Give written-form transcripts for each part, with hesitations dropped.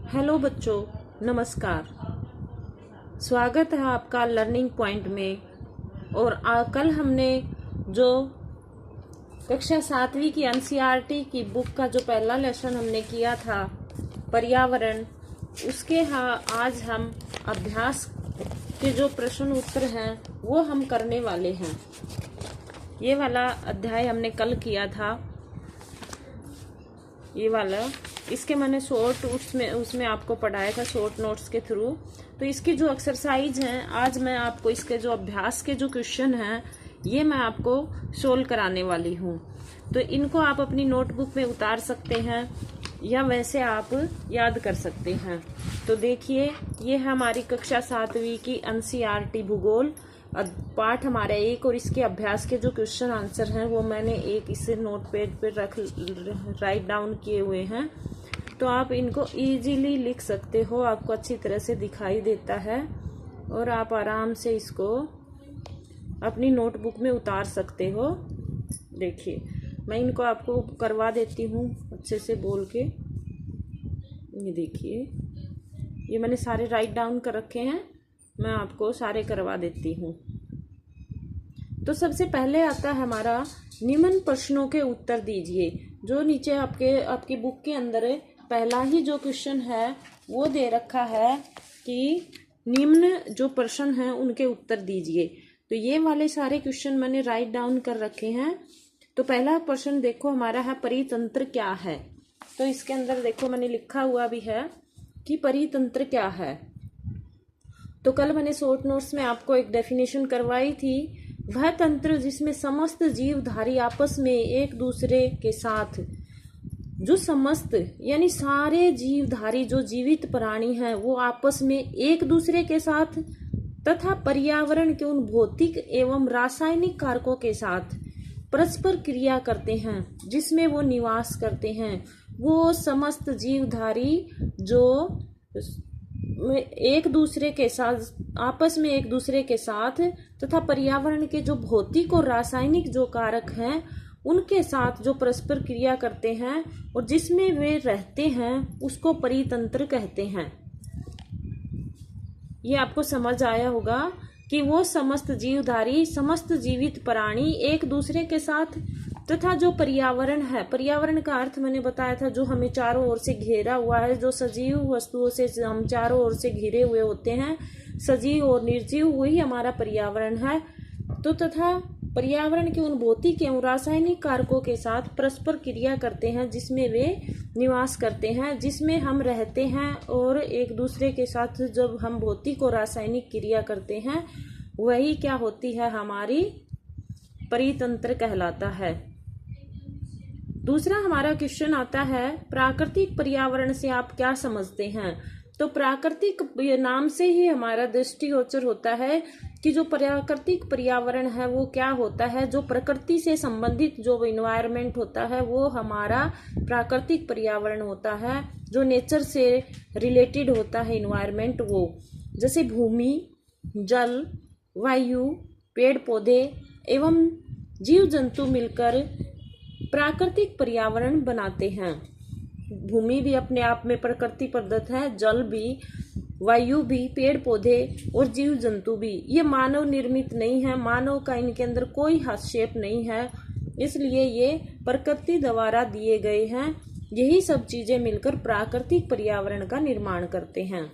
Hello बच्चों, नमस्कार। स्वागत है आपका लर्निंग पॉइंट में। और कल हमने जो कक्षा 7वीं की एनसीईआरटी की बुक का जो पहला लेसन हमने किया था पर्यावरण, उसके आज हम अभ्यास के जो प्रश्न उत्तर हैं वो हम करने वाले हैं। ये वाला अध्याय हमने कल किया था, ये वाला। इसके मैंने शॉर्ट उसमें आपको पढ़ाया था शॉर्ट नोट्स के थ्रू। तो इसकी जो एक्सरसाइज हैं, आज मैं आपको इसके जो अभ्यास के जो क्वेश्चन हैं ये मैं आपको सोल्व कराने वाली हूँ। तो इनको आप अपनी नोटबुक में उतार सकते हैं या वैसे आप याद कर सकते हैं। तो देखिए, ये है हमारी कक्षा 7वीं की एनसीईआरटी भूगोल पाठ हमारा 1, और इसके अभ्यास के जो क्वेश्चन आंसर हैं वो मैंने एक इसे नोट पैड पर राइट डाउन किए हुए हैं। तो आप इनको इजीली लिख सकते हो, आपको अच्छी तरह से दिखाई देता है और आप आराम से इसको अपनी नोटबुक में उतार सकते हो। देखिए, मैं इनको आपको करवा देती हूँ अच्छे से बोल के। ये देखिए, ये मैंने सारे राइट डाउन कर रखे हैं, मैं आपको सारे करवा देती हूँ। तो सबसे पहले आता है हमारा निम्न प्रश्नों के उत्तर दीजिए। जो नीचे आपकी बुक के अंदर पहला ही जो क्वेश्चन है वो दे रखा है कि निम्न जो प्रश्न हैं उनके उत्तर दीजिए। तो ये वाले सारे क्वेश्चन मैंने राइट डाउन कर रखे हैं। तो पहला प्रश्न देखो हमारा है, परितंत्र क्या है। तो इसके अंदर देखो मैंने लिखा हुआ भी है कि परितंत्र क्या है। तो कल मैंने शॉर्ट नोट्स में आपको एक डेफिनेशन करवाई थी, वह तंत्र जिसमें समस्त जीवधारी आपस में एक दूसरे के साथ, जो समस्त यानी सारे जीवधारी जो जीवित प्राणी हैं वो आपस में एक दूसरे के साथ तथा पर्यावरण के उन भौतिक एवं रासायनिक कारकों के साथ परस्पर क्रिया करते हैं जिसमें वो निवास करते हैं। वो समस्त जीवधारी जो एक दूसरे के साथ आपस में एक दूसरे के साथ तथा पर्यावरण के जो भौतिक और रासायनिक जो कारक हैं उनके साथ जो परस्पर क्रिया करते हैं और जिसमें वे रहते हैं उसको परितंत्र कहते हैं। ये आपको समझ आया होगा कि वो समस्त जीवधारी समस्त जीवित प्राणी एक दूसरे के साथ तथा जो पर्यावरण है, पर्यावरण का अर्थ मैंने बताया था जो हमें चारों ओर से घेरा हुआ है, जो सजीव वस्तुओं से हम चारों ओर से घिरे हुए होते हैं, सजीव और निर्जीव, वही हमारा पर्यावरण है। तो तथा पर्यावरण के उन भौतिक एवं रासायनिक कारकों के साथ परस्पर क्रिया करते हैं जिसमें वे निवास करते हैं, जिसमें हम रहते हैं, और एक दूसरे के साथ जब हम भौतिक और रासायनिक क्रिया करते हैं वही क्या होती है, हमारी परितंत्र कहलाता है। दूसरा हमारा क्वेश्चन आता है, प्राकृतिक पर्यावरण से आप क्या समझते हैं। तो प्राकृतिक नाम से ही हमारा दृष्टिगोचर होता है कि जो प्राकृतिक पर्यावरण है वो क्या होता है। जो प्रकृति से संबंधित जो इन्वायरमेंट होता है वो हमारा प्राकृतिक पर्यावरण होता है, जो नेचर से रिलेटेड होता है इन्वायरमेंट, वो जैसे भूमि, जल, वायु, पेड़ पौधे एवं जीव जंतु मिलकर प्राकृतिक पर्यावरण बनाते हैं। भूमि भी अपने आप में प्रकृति प्रदत्त है, जल भी, वायु भी, पेड़ पौधे और जीव जंतु भी। ये मानव निर्मित नहीं है, मानव का इनके अंदर कोई हस्तक्षेप नहीं है, इसलिए ये प्रकृति द्वारा दिए गए हैं। यही सब चीजें मिलकर प्राकृतिक पर्यावरण का निर्माण करते हैं।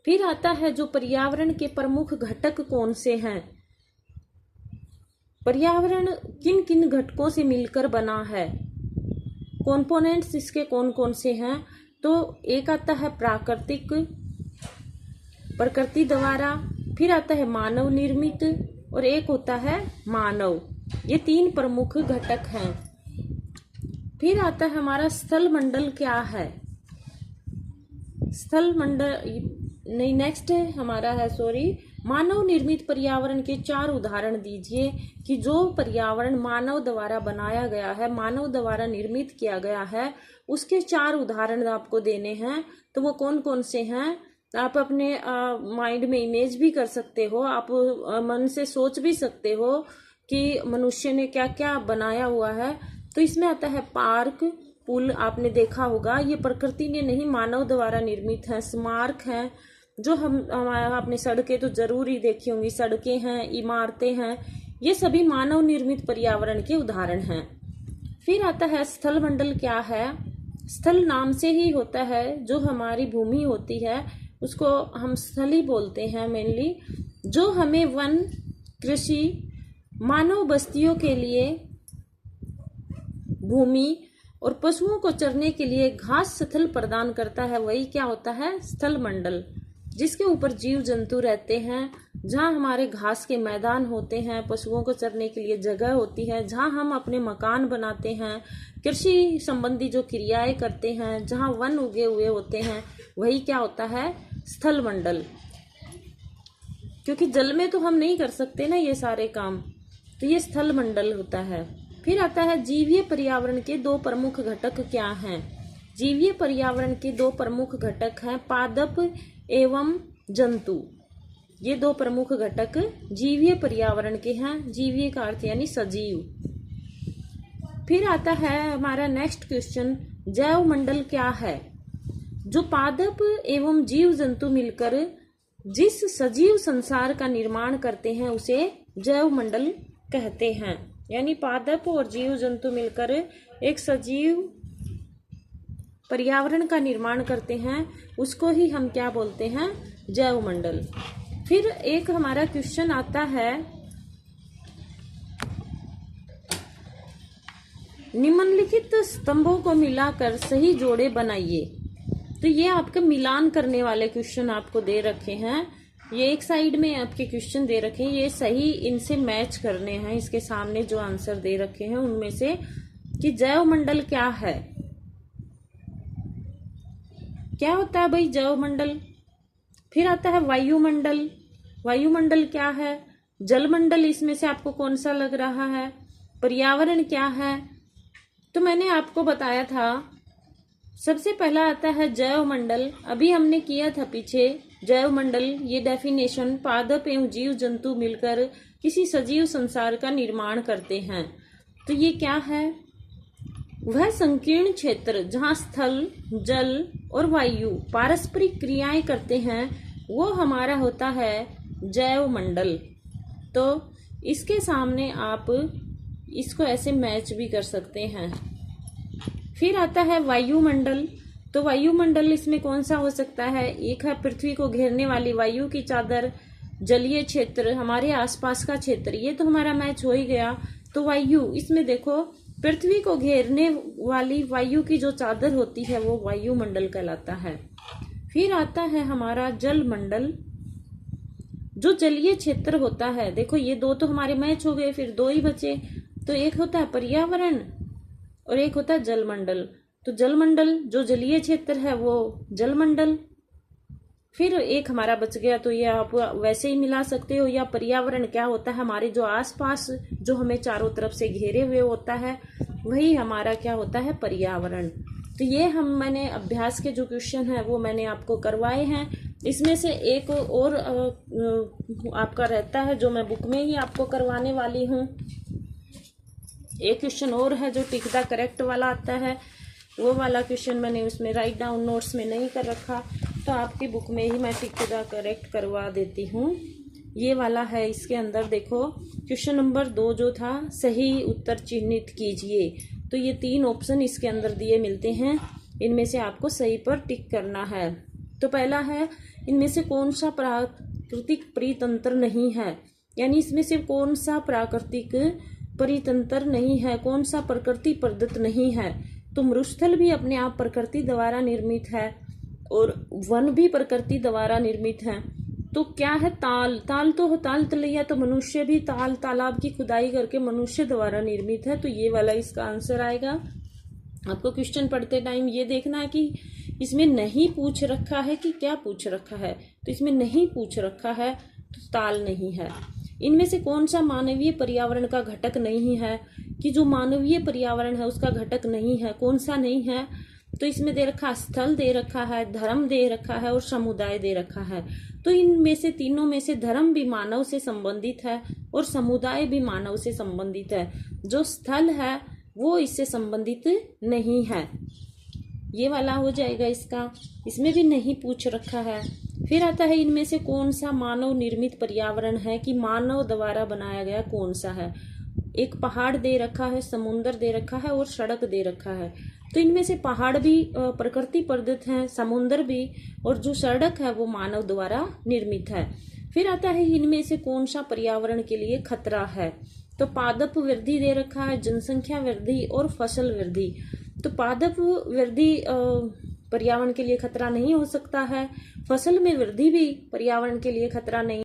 फिर आता है जो पर्यावरण के प्रमुख घटक कौन से हैं। पर्यावरण किन किन घटकों से मिलकर बना है, कंपोनेंट्स इसके कौन कौन से हैं। तो एक आता है प्राकृतिक, प्रकृति द्वारा, फिर आता है मानव निर्मित, और एक होता है मानव। ये 3 प्रमुख घटक हैं। फिर आता है हमारा स्थल मंडल क्या है। स्थल मंडल नहीं, नेक्स्ट है हमारा है मानव निर्मित पर्यावरण के 4 उदाहरण दीजिए कि जो पर्यावरण मानव द्वारा बनाया गया है, मानव द्वारा निर्मित किया गया है, उसके 4 उदाहरण आपको देने हैं। तो वो कौन कौन से हैं, आप अपने माइंड में इमेज भी कर सकते हो, आप मन से सोच भी सकते हो कि मनुष्य ने क्या क्या बनाया हुआ है। तो इसमें आता है पार्क, पुल आपने देखा होगा, ये प्रकृति ने नहीं मानव द्वारा निर्मित है। स्मारक हैं जो हम आपने सड़कें तो जरूर ही देखी होंगी, सड़कें हैं, इमारतें हैं, ये सभी मानव निर्मित पर्यावरण के उदाहरण हैं। फिर आता है स्थल मंडल क्या है। स्थल नाम से ही होता है, जो हमारी भूमि होती है उसको हम स्थल ही बोलते हैं मेनली, जो हमें वन, कृषि, मानव बस्तियों के लिए भूमि और पशुओं को चरने के लिए घास स्थल प्रदान करता है, वही क्या होता है, स्थल मंडल। जिसके ऊपर जीव जंतु रहते हैं, जहाँ हमारे घास के मैदान होते हैं, पशुओं को चरने के लिए जगह होती है, जहाँ हम अपने मकान बनाते हैं, कृषि संबंधी जो क्रियाएं करते हैं, जहाँ वन उगे हुए होते हैं, वही क्या होता है, स्थल मंडल। क्योंकि जल में तो हम नहीं कर सकते ना ये सारे काम, तो ये स्थल मंडल होता है। फिर आता है जीवीय पर्यावरण के दो प्रमुख घटक क्या हैं। जीवीय पर्यावरण के दो प्रमुख घटक हैं पादप एवं जंतु। ये दो प्रमुख घटक जीवीय पर्यावरण के हैं। जीवीय का अर्थ यानी सजीव। फिर आता है हमारा नेक्स्ट क्वेश्चन, जैव मंडल क्या है। जो पादप एवं जीव जंतु मिलकर जिस सजीव संसार का निर्माण करते हैं उसे जैव मंडल कहते हैं। यानी पादप और जीव जंतु मिलकर एक सजीव पर्यावरण का निर्माण करते हैं, उसको ही हम क्या बोलते हैं, जैव मंडल। फिर एक हमारा क्वेश्चन आता है, निम्नलिखित स्तंभों को मिलाकर सही जोड़े बनाइए। तो ये आपके मिलान करने वाले क्वेश्चन आपको दे रखे हैं। ये एक साइड में आपके क्वेश्चन दे रखे हैं, ये सही इनसे मैच करने हैं। इसके सामने जो आंसर दे रखे हैं उनमें से कि जैव मंडल क्या है, क्या होता है भाई जैव मंडल। फिर आता है वायुमंडल। वायुमंडल क्या है। जलमंडल, इसमें से आपको कौन सा लग रहा है। पर्यावरण क्या है, तो मैंने आपको बताया था सबसे पहला आता है जैव मंडल। अभी हमने किया था पीछे जैव मंडल, ये डेफिनेशन, पादप एवं जीव जंतु मिलकर किसी सजीव संसार का निर्माण करते हैं। तो ये क्या है, वह संकीर्ण क्षेत्र जहाँ स्थल, जल और वायु पारस्परिक क्रियाएं करते हैं, वो हमारा होता है जैव मंडल। तो इसके सामने आप इसको ऐसे मैच भी कर सकते हैं। फिर आता है वायुमंडल। तो वायुमंडल इसमें कौन सा हो सकता है, एक है पृथ्वी को घेरने वाली वायु की चादर, जलीय क्षेत्र, हमारे आसपास का क्षेत्र, ये तो हमारा मैच हो ही गया। तो वायु, इसमें देखो पृथ्वी को घेरने वाली वायु की जो चादर होती है वो वायुमंडल कहलाता है। फिर आता है हमारा जल मंडल, जो जलीय क्षेत्र होता है। देखो ये दो तो हमारे मैच हो गए, फिर दो ही बचे। तो एक होता है पर्यावरण और एक होता है जलमंडल। तो जलमंडल जो जलीय क्षेत्र है वो जलमंडल। फिर एक हमारा बच गया, तो ये आप वैसे ही मिला सकते हो। या पर्यावरण क्या होता है, हमारे जो आसपास जो हमें चारों तरफ से घेरे हुए होता है, वही हमारा क्या होता है, पर्यावरण। तो ये मैंने अभ्यास के जो क्वेश्चन है वो मैंने आपको करवाए हैं। इसमें से एक और आपका रहता है जो मैं बुक में ही आपको करवाने वाली हूँ। एक क्वेश्चन और है जो टिक द करेक्ट वाला आता है, वो वाला क्वेश्चन मैंने उसमें राइट डाउन नोट्स में नहीं कर रखा, तो आपकी बुक में ही मैं टिक द करेक्ट करवा देती हूँ। ये वाला है, इसके अंदर देखो क्वेश्चन नंबर 2 जो था, सही उत्तर चिन्हित कीजिए। तो ये 3 ऑप्शन इसके अंदर दिए मिलते हैं, इनमें से आपको सही पर टिक करना है। तो पहला है, इनमें से कौन सा प्राकृतिक परितंत्र नहीं है, यानी इसमें से कौन सा प्राकृतिक परितंत्र नहीं है, कौन सा प्रकृति प्रदत्त नहीं है। तो मरुस्थल भी अपने आप प्रकृति द्वारा निर्मित है और वन भी प्रकृति द्वारा निर्मित है। तो क्या है, ताल। ताल तो ताल तलैया, तो मनुष्य भी ताल तालाब की खुदाई करके मनुष्य द्वारा निर्मित है। तो ये वाला इसका आंसर आएगा। आपको क्वेश्चन पढ़ते टाइम ये देखना है कि इसमें नहीं पूछ रखा है कि क्या पूछ रखा है। तो इसमें नहीं पूछ रखा है तो ताल नहीं है। इनमें से कौन सा मानवीय पर्यावरण का घटक नहीं है, कि जो मानवीय पर्यावरण है उसका घटक नहीं है, कौन सा नहीं है। तो इसमें दे रखा, स्थल दे रखा है, धर्म दे रखा है और समुदाय दे रखा है। तो इनमें से तीनों में से धर्म भी मानव से संबंधित है और समुदाय भी मानव से संबंधित है। जो स्थल है वो इससे संबंधित नहीं है। ये वाला हो जाएगा इसका, इसमें भी नहीं पूछ रखा है। फिर आता है इनमें से कौन सा मानव निर्मित पर्यावरण है, कि मानव द्वारा बनाया गया कौन सा है। एक पहाड़ दे रखा है, समुन्द्र दे रखा है और सड़क दे रखा है। तो इनमें से पहाड़ भी प्रकृति प्रदत्त है, समुन्द्र भी, और जो सड़क है वो मानव द्वारा निर्मित है। फिर आता है इनमें से कौन सा पर्यावरण के लिए खतरा है। तो पादप वृद्धि दे रखा है, जनसंख्या वृद्धि और फसल वृद्धि। तो पादप वृद्धि पर्यावरण के लिए खतरा नहीं हो सकता है, फसल में वृद्धि भी पर्यावरण के लिए खतरा नहीं।